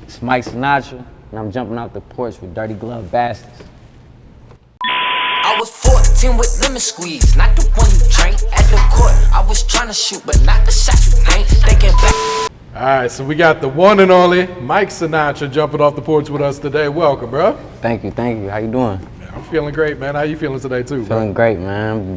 It's Mic Sinatra, and I'm jumping out the porch with dirty glove bastards. I was 14 with lemon squeeze, not the one you drank at the court. I was trying to shoot, but not the shot you think. Thinking back. All right, so we got the one and only Mic Sinatra jumping off the porch with us today. Welcome, bro. Thank you. How you doing? Man, I'm feeling great, man. How you feeling today, too? Feeling great, man.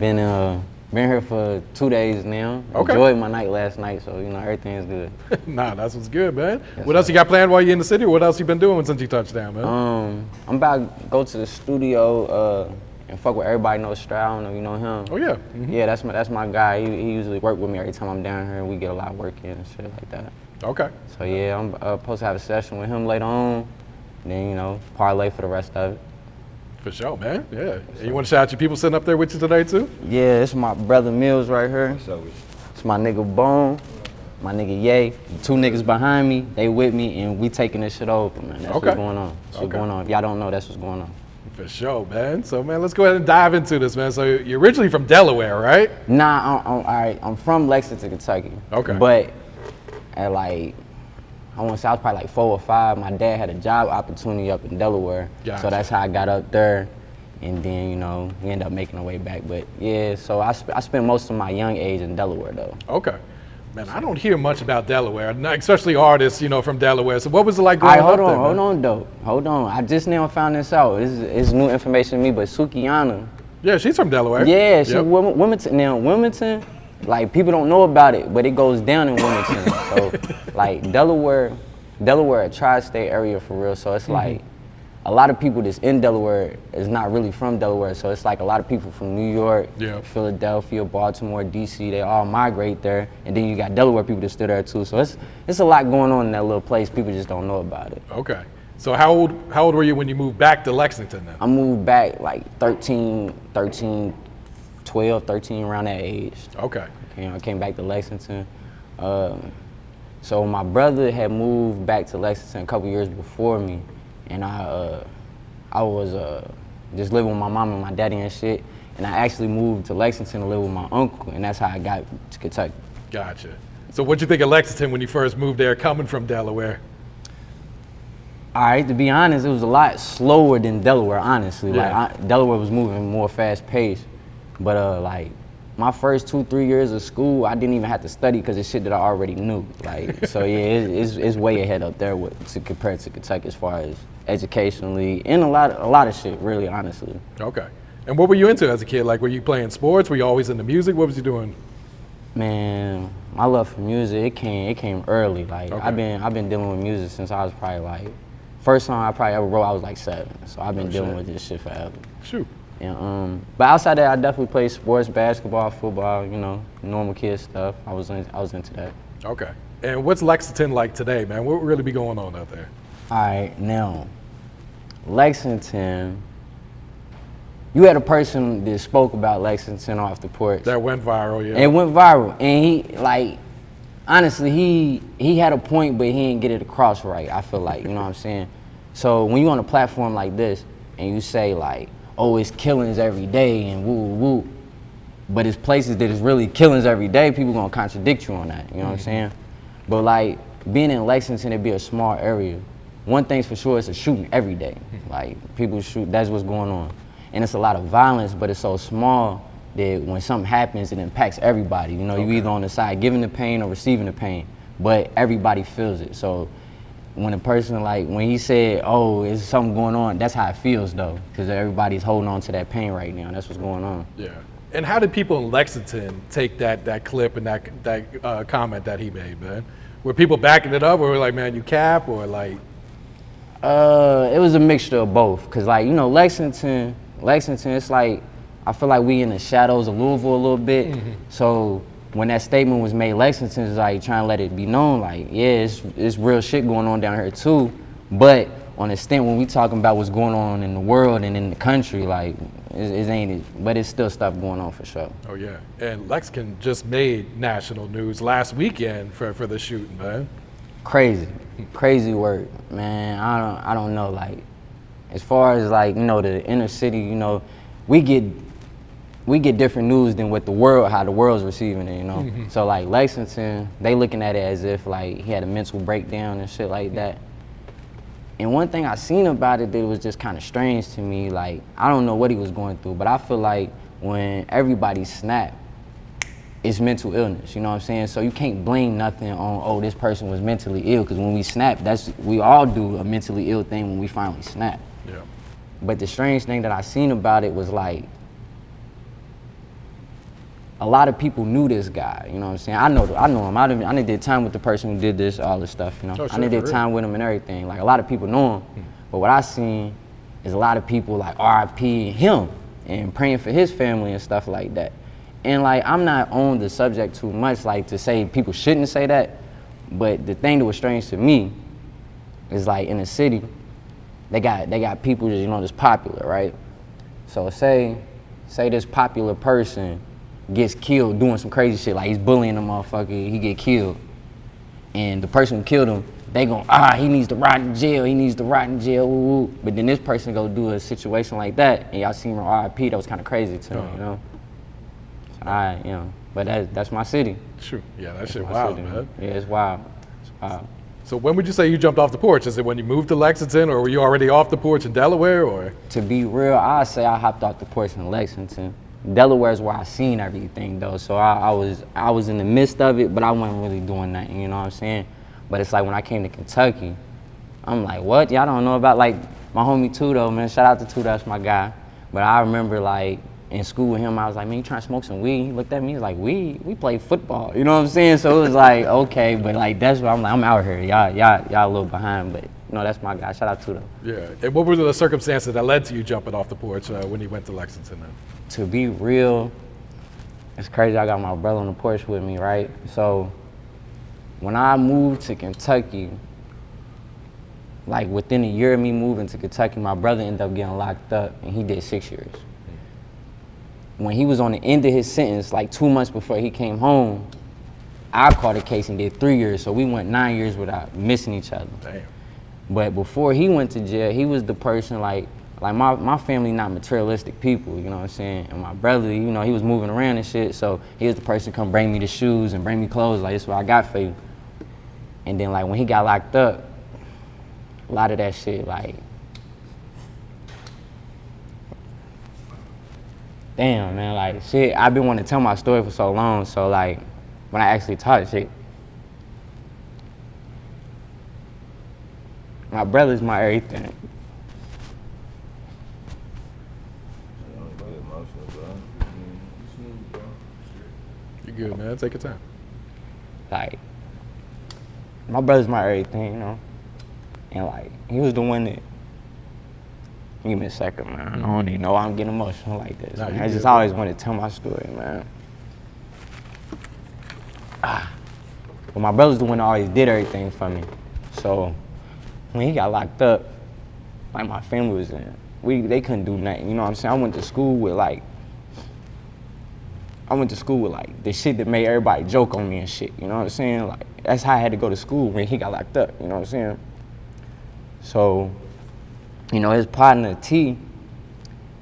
Been here for 2 days now. Okay. Enjoyed my night last night, so everything's good. Nah, that's what's good, man. Yes, what else you got planned while you're in the city? Or what else you been doing since you touched down, man? I'm about to go to the studio and fuck with everybody knows Stroud. I don't know if you know him. Oh yeah. Mm-hmm. Yeah, that's my guy. He usually work with me every time I'm down here. We get a lot of work in and shit like that. Okay. So yeah, I'm supposed to have a session with him later on. Then parlay for the rest of it. For sure, man. Yeah. And you want to shout out your people sitting up there with you today too? Yeah, it's my brother Mills right here. It's my nigga Bone, my nigga Ye. The 2 niggas behind me, they with me, and we taking this shit over, man. That's what's going on. That's what's going on. If y'all don't know, that's what's going on. For sure, man. So, man, let's go ahead and dive into this, man. So, you're originally from Delaware, right? Nah, I'm from Lexington, Kentucky. Okay. But at I want to say I was probably 4 or 5. My dad had a job opportunity up in Delaware. Gotcha. So that's how I got up there. And then, we ended up making our way back. But yeah, so I spent most of my young age in Delaware, though. Okay. Man, I don't hear much about Delaware, especially artists, from Delaware. So what was it like growing up there? Hold on. I just now found this out. It's new information to me, but Sukiana. Yeah, she's from Delaware. Yeah, she's Wilmington. Now, Wilmington, people don't know about it, but it goes down in Wilmington. So, Delaware, a tri-state area for real. So it's a lot of people that's in Delaware is not really from Delaware. So it's a lot of people from New York, Philadelphia, Baltimore, DC, they all migrate there. And then you got Delaware people that's still there too. So it's a lot going on in that little place. People just don't know about it. Okay. So how old were you when you moved back to Lexington then? I moved back 13, 12, 13, around that age. Okay. I came back to Lexington. So my brother had moved back to Lexington a couple years before me. And I was just living with my mom and my daddy and shit. And I actually moved to Lexington to live with my uncle, and that's how I got to Kentucky. Gotcha. So what'd you think of Lexington when you first moved there, coming from Delaware? All right, to be honest, it was a lot slower than Delaware, honestly. Yeah. Delaware was moving more fast-paced. But my first 2-3 years of school, I didn't even have to study because it's shit that I already knew. So yeah, it's way ahead up there compared to Kentucky as far as educationally and a lot of shit, really, honestly. Okay. And what were you into as a kid? Were you playing sports? Were you always into music? What was you doing? Man, my love for music, it came early. Okay. I've been dealing with music since I was probably first song I probably ever wrote, I was 7. So I've been dealing with this shit forever. Shoot. And, but outside that, I definitely played sports, basketball, football, normal kid stuff. I was into that. Okay. And what's Lexington like today, man? What really be going on out there? All right, now, Lexington, you had a person that spoke about Lexington off the porch. That went viral, yeah. It went viral, and he, honestly, he had a point, but he didn't get it across right, I feel like, you know what I'm saying? So when you're on a platform like this, and you say oh, it's killings every day, and woo, woo, woo, but it's places that is really killings every day, people gonna contradict you on that, you know what I'm saying? But being in Lexington, it'd be a small area. One thing's for sure, it's a shooting every day. People shoot, that's what's going on. And it's a lot of violence, but it's so small that when something happens, it impacts everybody. You either on the side giving the pain or receiving the pain, but everybody feels it. So when a person, when he said, oh, there's something going on, that's how it feels though, because everybody's holding on to that pain right now. That's what's going on. Yeah. And how did people in Lexington take that clip and that comment that he made, man? Were people backing it up, or were man, you cap, or It was a mixture of both, cause Lexington, it's I feel like we in the shadows of Louisville a little bit. Mm-hmm. So when that statement was made, Lexington is trying to let it be known, yeah, it's real shit going on down here too. But on the extent when we talking about what's going on in the world and in the country, it ain't, but it's still stuff going on for sure. Oh yeah, and Lexington just made national news last weekend for the shooting, man. Crazy work, man. I don't know, as far as the inner city, we get different news than how the world's receiving it, Mm-hmm. So Lexington, they looking at it as if he had a mental breakdown and shit like that. And one thing I seen about it that was just kind of strange to me, like, I don't know what he was going through, but I feel like when everybody snap, it's mental illness, you know what I'm saying? So you can't blame nothing on, oh, this person was mentally ill, because when we snap, we all do a mentally ill thing when we finally snap. Yeah. But the strange thing that I seen about it was like, a lot of people knew this guy, you know what I'm saying? I know him. I done did time with the person who did this, all this stuff, you know? Oh, sure, I done did time with him and everything. Like, a lot of people know him. But what I seen is a lot of people like RIP him and praying for his family and stuff like that. And like, I'm not on the subject too much, like to say people shouldn't say that, but the thing that was strange to me is like in the city, they got people just, you know, that's popular, right? So say this popular person gets killed doing some crazy shit, like he's bullying a motherfucker, he get killed. And the person who killed him, they gon', he needs to rot in jail, woo, woo. But then this person go do a situation like that, and y'all seen him RIP, that was kind of crazy to me, you know? You know, but that's my city. True. Yeah, that shit wild, city, man. Yeah, it's wild. It's wild. So when would you say you jumped off the porch? Is it when you moved to Lexington, or were you already off the porch in Delaware, or? To be real, I say I hopped off the porch in Lexington. Delaware is where I seen everything though, so I was in the midst of it, but I wasn't really doing nothing, you know what I'm saying? But it's like when I came to Kentucky, I'm like, what? Y'all don't know about, like, my homie Tudo, man, shout out to Tudo, that's my guy. But I remember like in school with him, I was like, man, you trying to smoke some weed? He looked at me, he's like, weed? We play football, you know what I'm saying? So it was like, okay, but like that's what I'm like, I'm out here, y'all a little behind, but you know, that's my guy, shout out Tudo. Yeah, and what were the circumstances that led to you jumping off the porch when you went to Lexington then? To be real, it's crazy, I got my brother on the porch with me, right? So when I moved to Kentucky, like within a year of me moving to Kentucky, my brother ended up getting locked up and he did 6 years. When he was on the end of his sentence, like 2 months before he came home, I caught a case and did 3 years, so we went 9 years without missing each other. Damn. But before he went to jail, he was the person like my family not materialistic people, you know what I'm saying? And my brother, you know, he was moving around and shit, so he was the person to come bring me the shoes and bring me clothes, like, this is what I got for you. And then like when he got locked up, a lot of that shit, like, damn, man, like, shit, I've been wanting to tell my story for so long, so like, when I actually taught shit, my brother's my everything. You good, man, take your time. Like, my brother's my everything, you know? And like, he was the one that, give me a second, man. I don't even know why I'm getting emotional like this. Nah, Man. I just always wanted to tell my story, man. But my brother's the one that always did everything for me. So when he got locked up, like my family was in, they couldn't do nothing, you know what I'm saying? I went to school with the shit that made everybody joke on me and shit, you know what I'm saying? Like, that's how I had to go to school when he got locked up, you know what I'm saying? So, you know, his partner, T,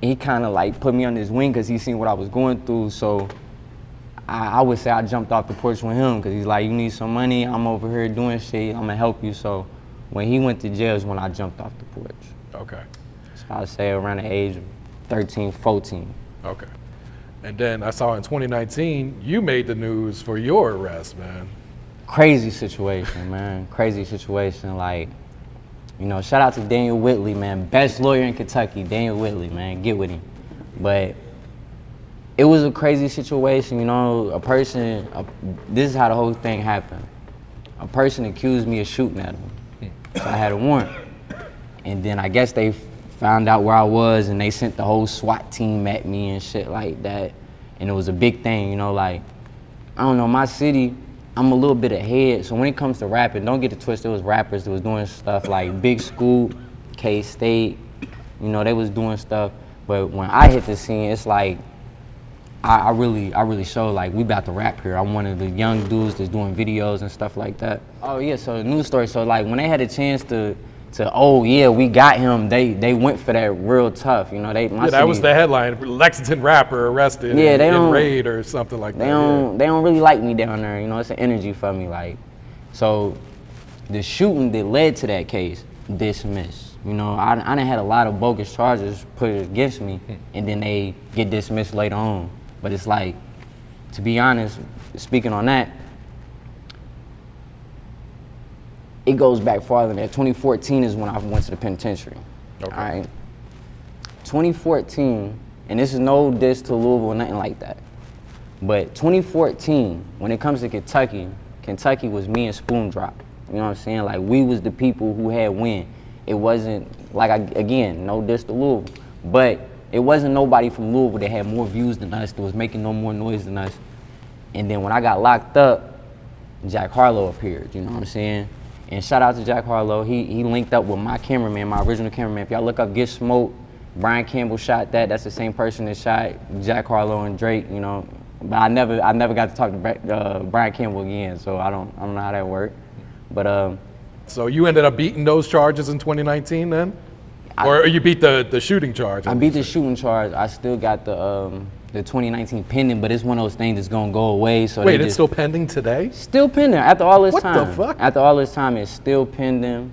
he kind of like put me on his wing because he seen what I was going through. So I would say I jumped off the porch with him because he's like, you need some money, I'm over here doing shit, I'm gonna help you. So when he went to jail is when I jumped off the porch. Okay. So I'd say around the age of 13, 14. Okay. And then I saw in 2019, you made the news for your arrest, man. Crazy situation, man, crazy situation. Like, you know, shout out to Daniel Whitley, man, best lawyer in Kentucky, Daniel Whitley, man, get with him. But it was a crazy situation, you know, this is how the whole thing happened. A person accused me of shooting at him, so I had a warrant. And then I guess they found out where I was and they sent the whole SWAT team at me and shit like that. And it was a big thing, you know, like, I don't know, my city, I'm a little bit ahead, so when it comes to rapping, don't get it twisted, it was rappers that was doing stuff like Big Scoop, K-State, you know, they was doing stuff. But when I hit the scene, it's like, I really showed like, we about to rap here. I'm one of the young dudes that's doing videos and stuff like that. Oh yeah, so the news story, so like when they had a chance to oh yeah, we got him, they went for that real tough, you know. That was the headline, Lexington rapper arrested in raid or something like that. They don't really like me down there, you know, it's an energy for me, like. So the shooting that led to that case dismissed. You know, I done had a lot of bogus charges put against me, and then they get dismissed later on. But it's like, to be honest, speaking on that, it goes back farther than that. 2014 is when I went to the penitentiary. Okay. All right. 2014, and this is no diss to Louisville or nothing like that, but 2014, when it comes to Kentucky, Kentucky was me and Spoon Drop. You know what I'm saying? Like, we was the people who had win. It wasn't, like, again, no diss to Louisville, but it wasn't nobody from Louisville that had more views than us, that was making no more noise than us. And then when I got locked up, Jack Harlow appeared, you know what I'm saying? And shout out to Jack Harlow. He linked up with my cameraman, my original cameraman. If y'all look up Get Smoked, Brian Campbell shot that. That's the same person that shot Jack Harlow and Drake, you know. But I never got to talk to Brian Campbell again, so I don't know how that worked. But so you ended up beating those charges in 2019 then? Or you beat the shooting charge? I beat the shooting charge. I still got the 2019 pending, but it's one of those things that's gonna go away. So wait, it's still pending today? Still pending after all this time. What the fuck? After all this time, it's still pending.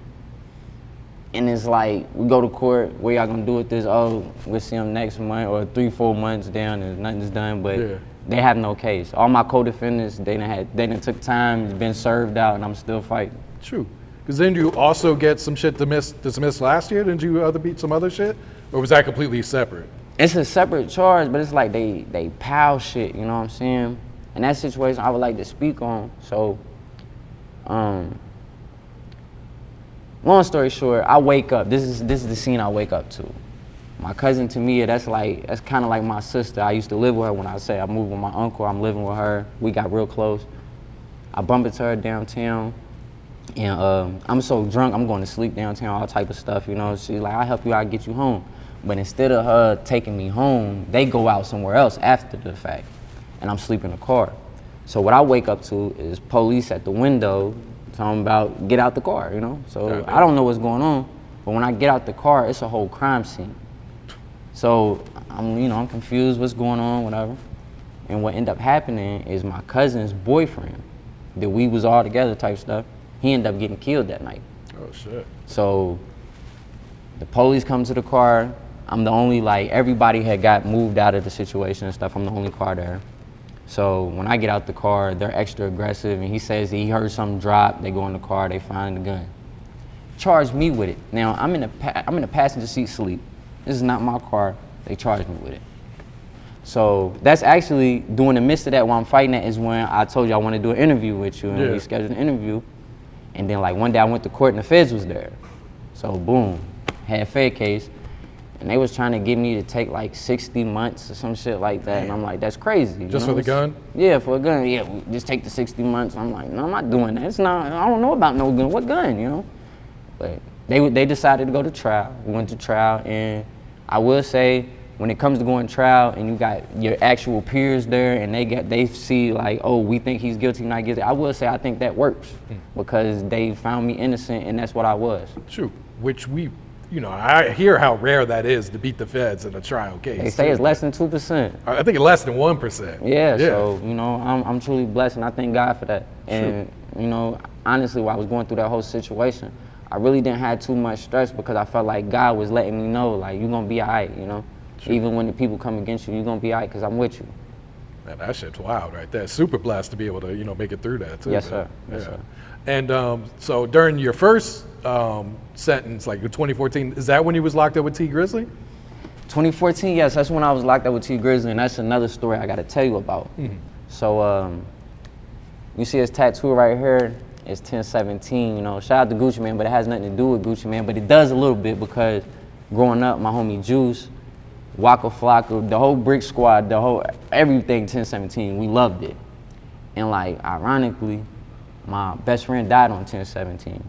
And it's like, we go to court, what y'all gonna do with this? Oh, we'll see them next month, or 3-4 months down and nothing's done, but they have no case. All my co-defendants, they done took time, it's been served out, and I'm still fighting. True. Because then you also get some shit dismissed last year? Didn't you beat some other shit? Or was that completely separate? It's a separate charge, but it's like they pile shit, you know what I'm saying? And that situation I would like to speak on. So, long story short, I wake up. This is the scene I wake up to. My cousin Tamia, that's kind of like my sister. I used to live with her when I say I moved with my uncle. I'm living with her. We got real close. I bump into her downtown, and I'm so drunk, I'm going to sleep downtown, all type of stuff, you know. She's like, I'll help you out, get you home. But instead of her taking me home, they go out somewhere else after the fact, and I'm sleeping in the car. So what I wake up to is police at the window talking about get out the car, you know? So I don't know what's going on, but when I get out the car, it's a whole crime scene. So I'm confused what's going on, whatever. And what ended up happening is my cousin's boyfriend, that we was all together type stuff, he ended up getting killed that night. Oh shit. So the police come to the car. I'm the only, everybody had got moved out of the situation and stuff. I'm the only car there. So when I get out the car, they're extra aggressive, and he says he heard something drop. They go in the car, they find the gun. Charge me with it. Now I'm in the passenger seat sleep. This is not my car. They charged me with it. So that's actually, during the midst of that, while I'm fighting that, is when I told you I want to do an interview with you, and we scheduled an interview. And then one day I went to court and the feds was there. So boom, had a Fed case. And they was trying to get me to take 60 months or some shit like that. And I'm like, that's crazy. Just for the gun? Yeah, for a gun. Yeah, just take the 60 months. I'm like, no, I'm not doing that. It's not, I don't know about no gun. What gun, you know? But they decided to go to trial. We went to trial, and I will say, when it comes to going to trial and you got your actual peers there and they see oh, we think he's guilty, not guilty, I will say I think that works because they found me innocent, and that's what I was. True, which I hear how rare that is to beat the feds in a trial case. They say it's less than 2%. I think it's less than 1%. Yeah. So, I'm truly blessed, and I thank God for that. And, honestly, while I was going through that whole situation, I really didn't have too much stress because I felt like God was letting me know, you're going to be all right, you know? True. Even when the people come against you, you're going to be all right because I'm with you. Man, that shit's wild right there. Super blessed to be able to, make it through that, too. Yes, man. sir. Yes, sir. And so during your first sentence, in 2014, is that when you was locked up with Tee Grizzley? 2014, yes, that's when I was locked up with Tee Grizzley, and that's another story I got to tell you about. Mm-hmm. So you see his tattoo right here, it's 1017, shout out to Gucci Man, but it has nothing to do with Gucci Man, but it does a little bit because growing up, my homie Juice, Waka Flocka, the whole Brick Squad, everything 1017, we loved it. And ironically, my best friend died on 1017.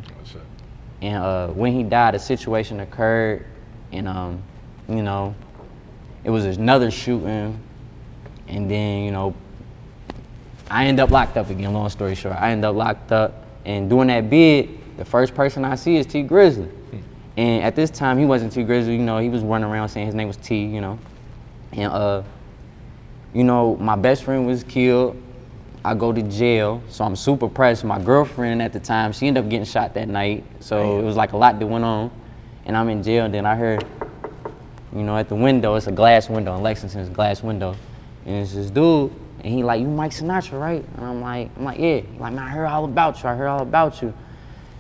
And when he died, a situation occurred, and it was another shooting, and then I ended up locked up again. Long story short, I ended up locked up, and doing that bid, the first person I see is Tee Grizzley. And at this time, he wasn't Tee Grizzley, he was running around saying his name was T, And my best friend was killed. I go to jail, so I'm super pressed. My girlfriend at the time, she ended up getting shot that night, so it was like a lot that went on. And I'm in jail, and then I heard, you know, at the window, it's a glass window in Lexington, it's a glass window. And it's this dude, and he like, you Mic Sinatra, right? And I'm like, yeah. He like, man, I heard all about you.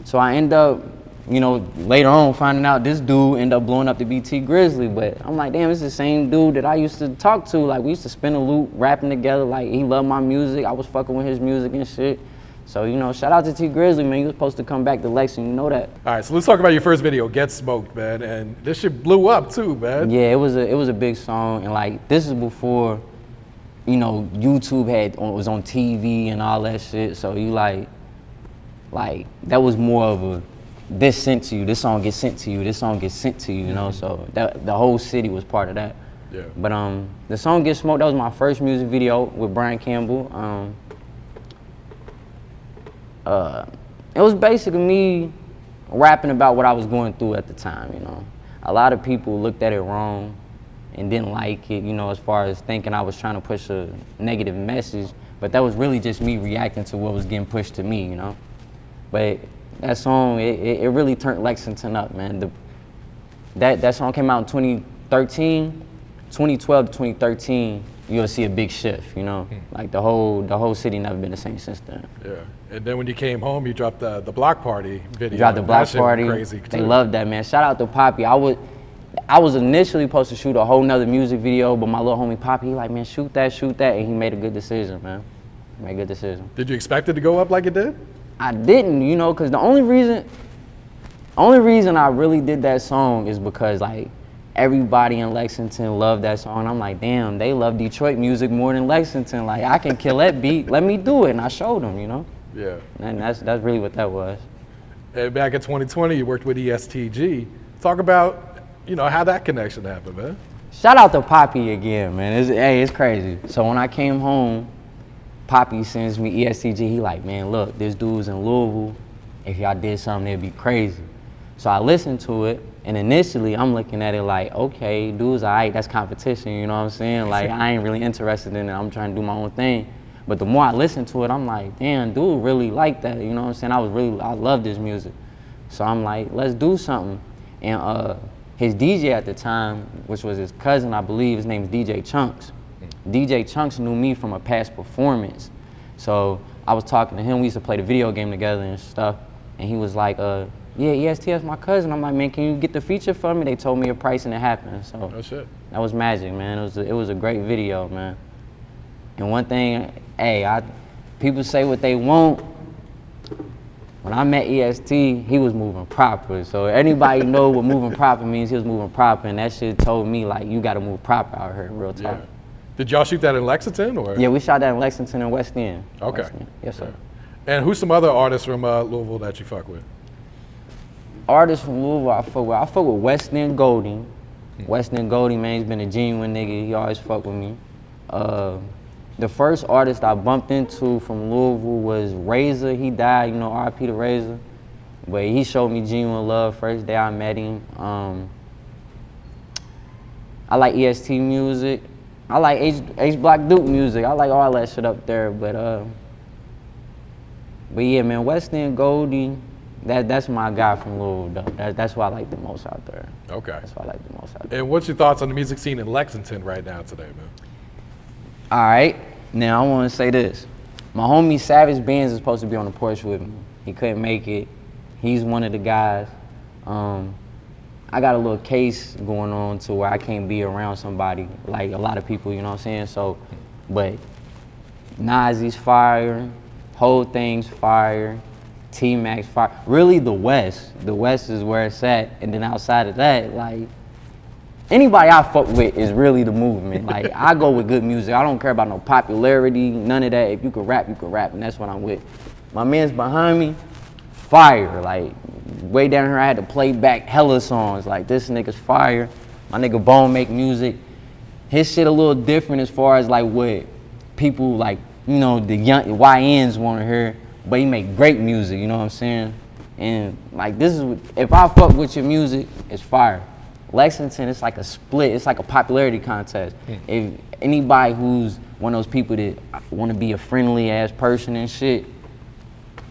So I end up, you know, later on finding out this dude ended up blowing up to be Tee Grizzley. But I'm like, damn, it's the same dude that I used to talk to. Like, we used to spin a loop, rapping together. Like, he loved my music. I was fucking with his music and shit. So, you know, shout out to Tee Grizzley, man. You was supposed to come back to Lexington, you know that. All right, so let's talk about your first video, Get Smoked, man. And this shit blew up too, man. Yeah, it was a big song. And like, this is before, you know, YouTube was on TV and all that shit. So you like that was more of a, this sent to you, this song gets sent to you, this song gets sent to you, you know, so that the whole city was part of that. Yeah. But the song Get Smoked, that was my first music video with Brian Campbell. It was basically me rapping about what I was going through at the time, you know. A lot of people looked at it wrong and didn't like it, you know, as far as thinking I was trying to push a negative message, but that was really just me reacting to what was getting pushed to me, you know. But that song, it really turned Lexington up, man. That song came out in 2013, 2012 to 2013, you'll see a big shift, you know? Like the whole city never been the same since then. Yeah, and then when you came home, you dropped the Block Party video. Dropped the Block Party, crazy they loved that, man. Shout out to Poppy. I was initially supposed to shoot a whole nother music video, but my little homie Poppy, he like, man, shoot that, and he made a good decision, man. He made a good decision. Did you expect it to go up like it did? I didn't, you know, because the only reason I really did that song is because, like, everybody in Lexington loved that song. And I'm like, damn, they love Detroit music more than Lexington. Like, I can kill that beat. Let me do it. And I showed them, you know? Yeah. And that's really what that was. And back in 2020, you worked with EST Gee. Talk about, you know, how that connection happened, man. Shout out to Poppy again, man. It's crazy. So when I came home, Poppy sends me EST Gee. He like, man, look, this dude's in Louisville. If y'all did something, it'd be crazy. So I listened to it, and initially I'm looking at it like, okay, dude's all right, that's competition, you know what I'm saying? Like, I ain't really interested in it, I'm trying to do my own thing. But the more I listened to it, I'm like, damn, dude really like that, you know what I'm saying? I love this music. So I'm like, let's do something. And his DJ at the time, which was his cousin, I believe, his name is DJ Chunks. DJ Chunks knew me from a past performance. So I was talking to him, we used to play the video game together and stuff. And he was like, yeah, EST, that's my cousin. I'm like, man, can you get the feature for me? They told me a price and it happened. So oh, shit. That was magic, man. It was a great video, man. And one thing, hey, people say what they want. When I met EST, he was moving proper. So anybody know what moving proper means, he was moving proper. And that shit told me, like, you gotta move proper out here, real talk. Yeah. Did y'all shoot that in Lexington, or? Yeah, we shot that in Lexington and West End. Okay. West End. Yes, sir. Yeah. And who's some other artists from Louisville that you fuck with? Artists from Louisville I fuck with West End Golding. West End Golding, man, he's been a genuine nigga. He always fuck with me. The first artist I bumped into from Louisville was Razor. He died, you know, R.I.P. to Razor. But he showed me genuine love first day I met him. I like EST music. I like H Block Duke music. I like all that shit up there. But yeah, man, West End Goldie, that's my guy from Louisville, though. That's why I like the most out there. Okay. That's why I like the most out there. And what's your thoughts on the music scene in Lexington right now today, man? All right, now I want to say this. My homie Savage Benz is supposed to be on the Porch with me. He couldn't make it. He's one of the guys. I got a little case going on to where I can't be around somebody, like a lot of people, you know what I'm saying? So, but Nazi's fire, whole thing's fire, T-Max fire. Really the West is where it's at. And then outside of that, like, anybody I fuck with is really the movement. Like, I go with good music. I don't care about no popularity, none of that. If you can rap, and that's what I'm with. My man's behind me, fire. Like, way down here, I had to play back hella songs. Like, this nigga's fire. My nigga Bone make music. His shit a little different as far as, like, what people, like, you know, the young YNs want to hear. But he make great music, you know what I'm saying? And, like, this is, if I fuck with your music, it's fire. Lexington, it's like a split. It's like a popularity contest. If anybody who's one of those people that want to be a friendly ass person and shit,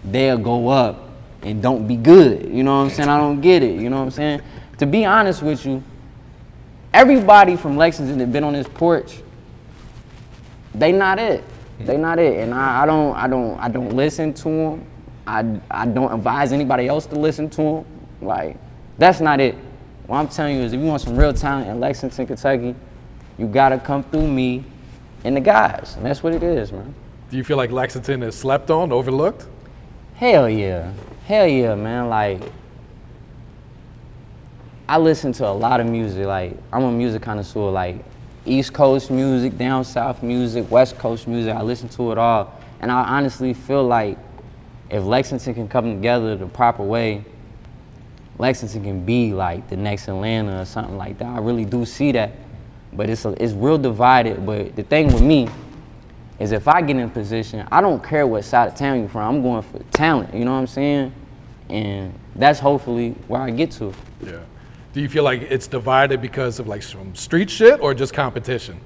they'll go up and don't be good. You know what I'm saying? I don't get it. You know what I'm saying? To be honest with you, everybody from Lexington that been on this porch, they not it. They not it. And I don't listen to them. I don't advise anybody else to listen to them. Like, that's not it. What I'm telling you is if you want some real talent in Lexington, Kentucky, you gotta come through me and the guys. And that's what it is, man. Do you feel like Lexington is slept on, overlooked? Hell yeah. Hell yeah, man. Like, I listen to a lot of music. Like, I'm a music connoisseur. Like, East Coast music, down South music, West Coast music. I listen to it all. And I honestly feel like if Lexington can come together the proper way, Lexington can be like the next Atlanta or something like that. I really do see that, but it's real divided. But the thing with me is if I get in a position, I don't care what side of town you're from. I'm going for talent, you know what I'm saying? And that's hopefully where I get to. Yeah. Do you feel like it's divided because of like some street shit or just competition?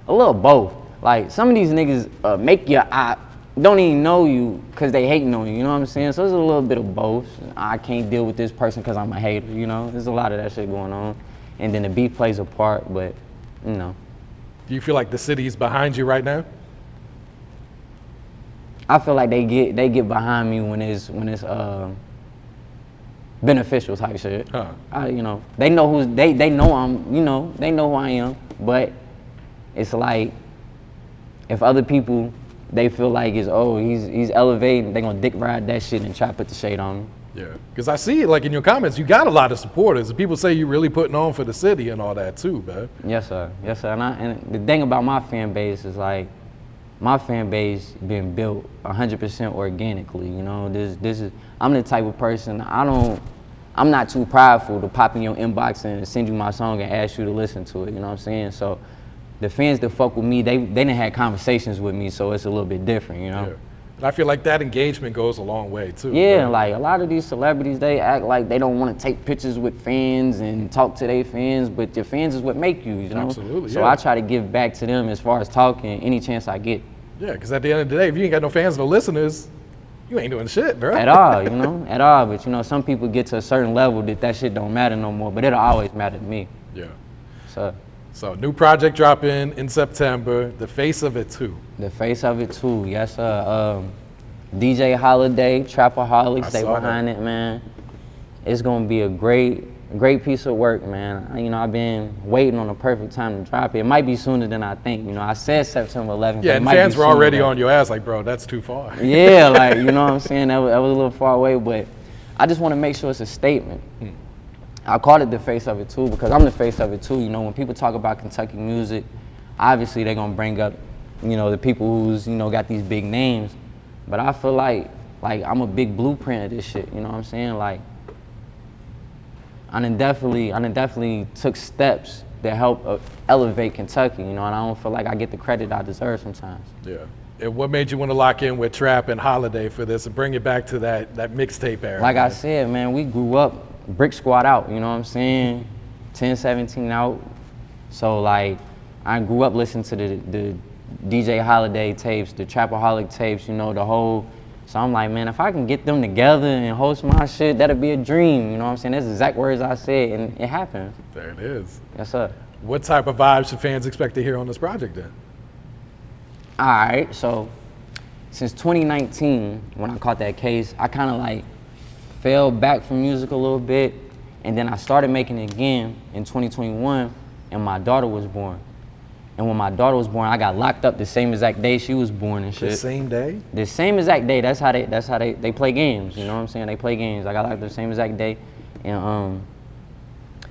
A little both. Like some of these niggas make your eye don't even know you because they hating on you, you know what I'm saying? So it's a little bit of both. I can't deal with this person because I'm a hater, you know? There's a lot of that shit going on. And then the beat plays a part, but, you know. Do you feel like the city is behind you right now? I feel like they get behind me when it's beneficial type shit. You know, they know they know I'm, you know, they know who I am, but it's like if other people, they feel like he's elevating, they gonna dick ride that shit and try to put the shade on him. Yeah, because I see like in your comments, you got a lot of supporters. People say you really putting on for the city and all that too, man. Yes, sir. Yes, sir. And the thing about my fan base is like, my fan base been built 100% organically. You know, this is I'm the type of person I'm not too prideful to pop in your inbox and send you my song and ask you to listen to it. You know what I'm saying? So the fans that fuck with me, they done had conversations with me, so it's a little bit different, you know? Yeah. And I feel like that engagement goes a long way too. Yeah, like a lot of these celebrities, they act like they don't want to take pictures with fans and talk to their fans, but your fans is what make you know? Absolutely, so yeah. I try to give back to them as far as talking any chance I get. Yeah, because at the end of the day, if you ain't got no fans, no listeners, you ain't doing shit, bro. At all, you know, at all. But you know, some people get to a certain level that shit don't matter no more, but it'll always matter to me. Yeah. So new project dropping in September, The Face of It Too. The Face of It Too, yes sir. DJ Holiday Trap-A-Holics, they behind it, man. It's gonna be a great piece of work, man. You know, I've been waiting on the perfect time to drop it. It might be sooner than I think. You know, I said September 11th. Yeah, and fans were already on your ass like, bro, that's too far. Yeah, like, you know what I'm saying? That was a little far away, but I just want to make sure it's a statement. I call it the face of it too because I'm the face of it too. You know, when people talk about Kentucky music, obviously they're gonna bring up, you know, the people who's, you know, got these big names. But I feel like I'm a big blueprint of this shit. You know what I'm saying? Like, I done definitely took steps that help elevate Kentucky. You know, and I don't feel like I get the credit I deserve sometimes. Yeah. And what made you want to lock in with Trap and Holiday for this and bring it back to that mixtape era? Like I said, man, we grew up Brick Squad out, you know what I'm saying? 10, 17 out. So like, I grew up listening to the DJ Holiday tapes, the Trap-A-Holic tapes, you know, the whole. So I'm like, man, if I can get them together and host my shit, that'd be a dream, you know what I'm saying? That's the exact words I said, and it happened. There it is. Yes, sir. What type of vibes should fans expect to hear on this project then? All right, so since 2019, when I caught that case, I kind of like fell back from music a little bit, and then I started making it again in 2021, and my daughter was born. And when my daughter was born, I got locked up the same exact day she was born and shit. The same day? The same exact day. That's how they play games. You know what I'm saying? They play games. I got locked up the same exact day, and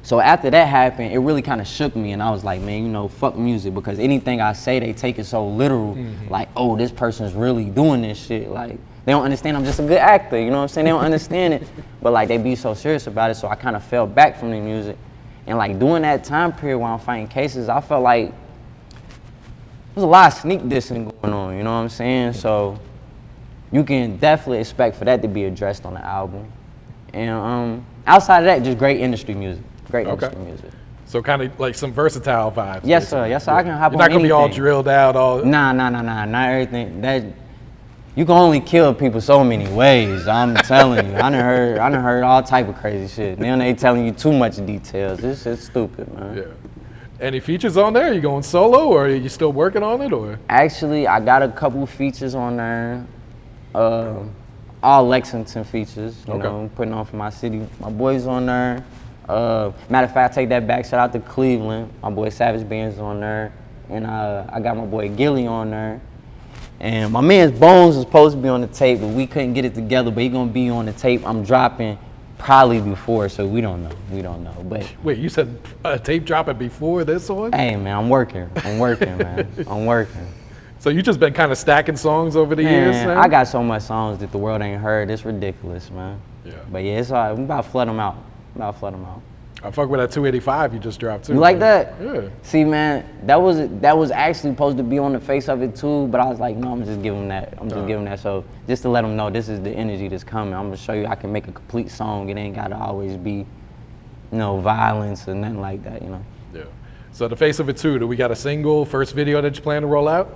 so after that happened, it really kind of shook me, and I was like, man, you know, fuck music, because anything I say, they take it so literal. Like, oh, this person's really doing this shit. Like, they don't understand I'm just a good actor. You know what I'm saying? They don't understand it, but like they be so serious about it. So I kind of fell back from the music, and like during that time period when I'm fighting cases, I felt like there's a lot of sneak dissing going on, you know what I'm saying? So you can definitely expect for that to be addressed on the album. And outside of that, just great industry music. Great industry music. So kind of like some versatile vibes. Yes, sir. Yes, sir. I can hop on You're not gonna be all anything. drilled out. Nah. Not everything. That you can only kill people so many ways. I'm telling you. I done heard all type of crazy shit. Then they telling you too much details. This shit's stupid, man. Yeah. Any features on there? You going solo, or are you still working on it, or? Actually, I got a couple features on there. All Lexington features. You know, putting on for my city. My boys on there. Matter of fact, I take that back. Shout out to Cleveland. My boy Savage Band's on there, and I got my boy Gilly on there. And my man's Bones was supposed to be on the tape, but we couldn't get it together. But he gonna be on the tape. I'm dropping probably before, so we don't know. But wait, you said tape dropping before this one? Hey man, I'm working, man. I'm working. So you just been kind of stacking songs over the years, man? I got so much songs that the world ain't heard. It's ridiculous, man. Yeah. But yeah, it's all right. We about to flood them out. I fuck with that 285 you just dropped too. You like that? Yeah. See, man, that was actually supposed to be on the face of it too, but I was like, no, I'm just giving that. Giving that. So just to let them know this is the energy that's coming. I'm gonna show you I can make a complete song. It ain't gotta always be, violence or nothing like that, Yeah. So the face of it too. Do we got a single, first video that you plan to roll out?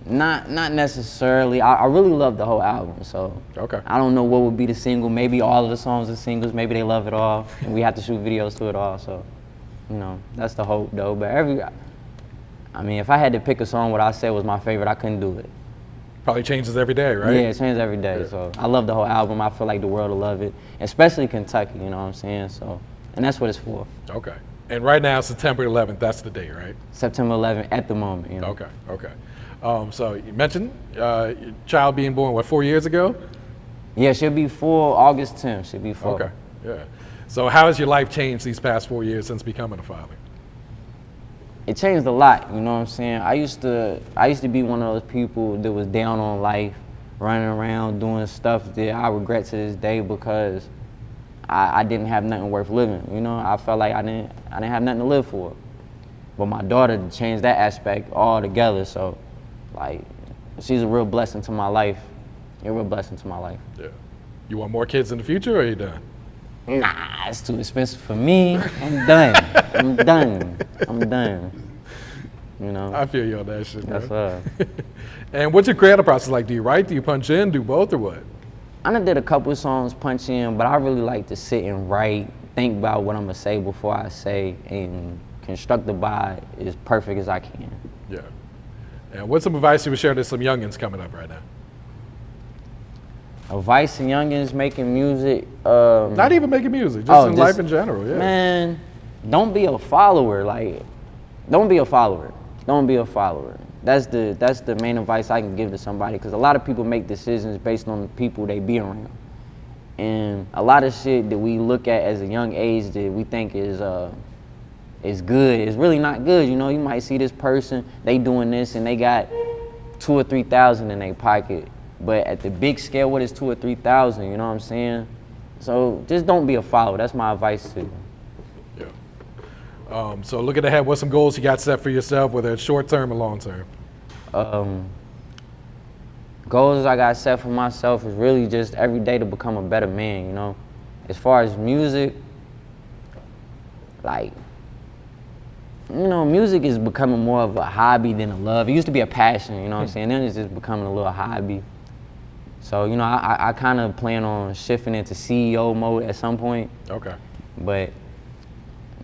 Not necessarily. I really love the whole album, so I don't know what would be the single. Maybe all of the songs are singles. Maybe they love it all, and we have to shoot videos to it all. So, that's the hope, though. But if I had to pick a song, what I said was my favorite, I couldn't do it. Probably changes every day, right? Yeah, it changes every day. Yeah. So I love the whole album. I feel like the world will love it, especially Kentucky. You know what I'm saying? So, and that's what it's for. Okay. And right now, September 11th. That's the date, right? September 11th at the moment. Okay. So you mentioned your child being born, 4 years ago? Yeah, she'll be 4 August 10th. She'll be 4. Okay, yeah. So how has your life changed these past 4 years since becoming a father? It changed a lot, you know what I'm saying? I used to be one of those people that was down on life, running around doing stuff that I regret to this day because I didn't have nothing worth living, I felt like I didn't have nothing to live for. But my daughter changed that aspect altogether, so she's a real blessing to my life. A real blessing to my life. Yeah. You want more kids in the future, or are you done? Nah, it's too expensive for me. I'm done. I'm done. I feel you on that shit, man. That's right. And what's your creative process like? Do you write? Do you punch in? Do both, or what? I done did a couple of songs punch in, but I really like to sit and write, think about what I'm gonna say before I say, and construct the vibe as perfect as I can. Yeah. And what's some advice you would share to some youngins coming up right now? Advice to youngins making music. Not even making music, just in life in general. Yeah. Man, don't be a follower. Don't be a follower. That's the main advice I can give to somebody, because a lot of people make decisions based on the people they be around, and a lot of shit that we look at as a young age that we think is good is really not good. You might see this person, they doing this and they got 2,000 or 3,000 in their pocket, but at the big scale, what is 2,000 or 3,000? You know what I'm saying? So just don't be a follower. That's my advice to you. Yeah. So looking ahead, what's some goals you got set for yourself, whether it's short term or long term? Goals I got set for myself is really just every day to become a better man. As far as music, music is becoming more of a hobby than a love. It used to be a passion, you know what I'm saying? Then it's just becoming a little hobby. So, I kind of plan on shifting into CEO mode at some point. Okay. But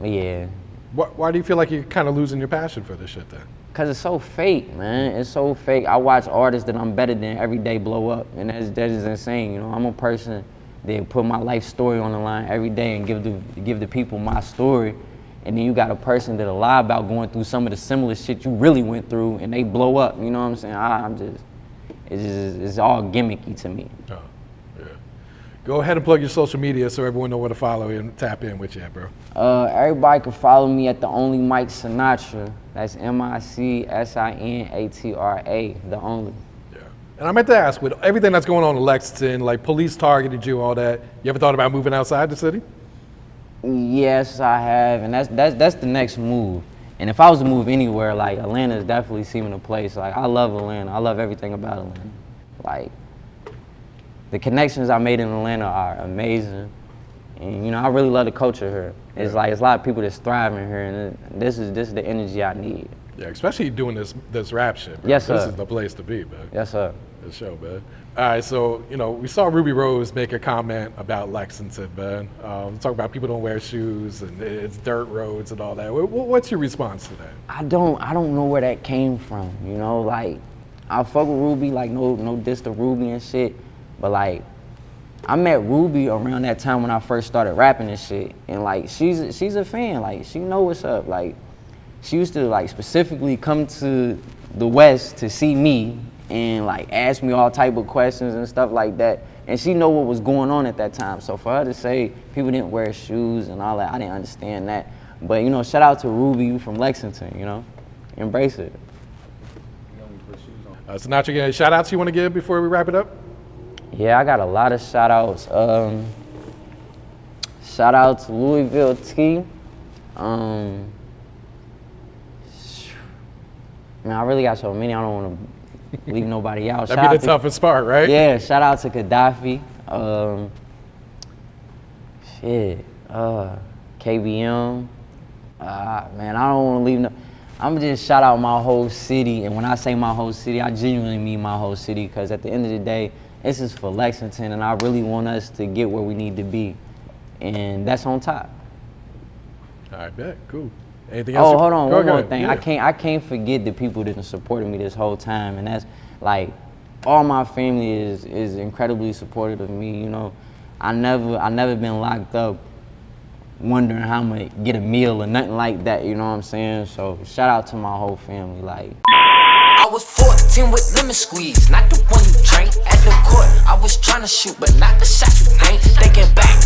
yeah. Why do you feel like you're kind of losing your passion for this shit then? Because it's so fake, man. It's so fake. I watch artists that I'm better than every day blow up, and that is insane. I'm a person that put my life story on the line every day and give the people my story. And then you got a person that'll lie about going through some of the similar shit you really went through, and they blow up. You know what I'm saying? It's all gimmicky to me. Oh, yeah. Go ahead and plug your social media so everyone know where to follow and tap in with you at, bro. Everybody can follow me at the only Mic Sinatra. That's MICSINATRA, the only. Yeah. And I meant to ask, with everything that's going on in Lexington, like police targeted you, all that, you ever thought about moving outside the city? Yes, I have, and that's the next move. And if I was to move anywhere, Atlanta is definitely seeming a place. I love Atlanta. I love everything about Atlanta. the connections I made in Atlanta are amazing. And, you know, I really love the culture here. It's like, it's a lot of people that's thriving here, and this is the energy I need. Yeah, especially doing this rap shit, bro. Yes, sir. This is the place to be, man. Yes, sir. The show, man. All right, so, you know, we saw Rubi Rose make a comment about Lexington, man. Talk about people don't wear shoes and it's dirt roads and all that. What's your response to that? I don't know where that came from, you know? Like, I fuck with Rubi, like, no diss to Rubi and shit, but, like, I met Rubi around that time when I first started rapping and shit, and, like, she's a fan. Like, she know what's up. Like, she used to, like, specifically come to the West to see me and, like, ask me all type of questions and stuff like that. And she know what was going on at that time. So for her to say people didn't wear shoes and all that, I didn't understand that. But, you know, shout out to Rubi from Lexington, you know? Embrace it. Sinatra, any shout outs you want to give before we wrap it up? Yeah, I got a lot of shout outs. Shout out to Louisville Tee. Man, I really got so many, I don't want to leave nobody out. That'd be the toughest part, right? Yeah, shout out to Gaddafi. KBM. Man, I don't want to leave no. I'm gonna just shout out my whole city, and when I say my whole city, I genuinely mean my whole city, because at the end of the day, this is for Lexington, and I really want us to get where we need to be, and that's on top. All right, bet, cool. Anything else? Oh, hold on, one more ahead. thing. Yeah. I can't forget the people that have supported me this whole time, and that's like, all my family is incredibly supportive of me. You know, I never been locked up wondering how I'm gonna get a meal or nothing like that. You know what I'm saying? So shout out to my whole family. Like, I was 14 with lemon squeeze, not the one you drank at the court. I was trying to shoot, but not the shot you think. Thinking back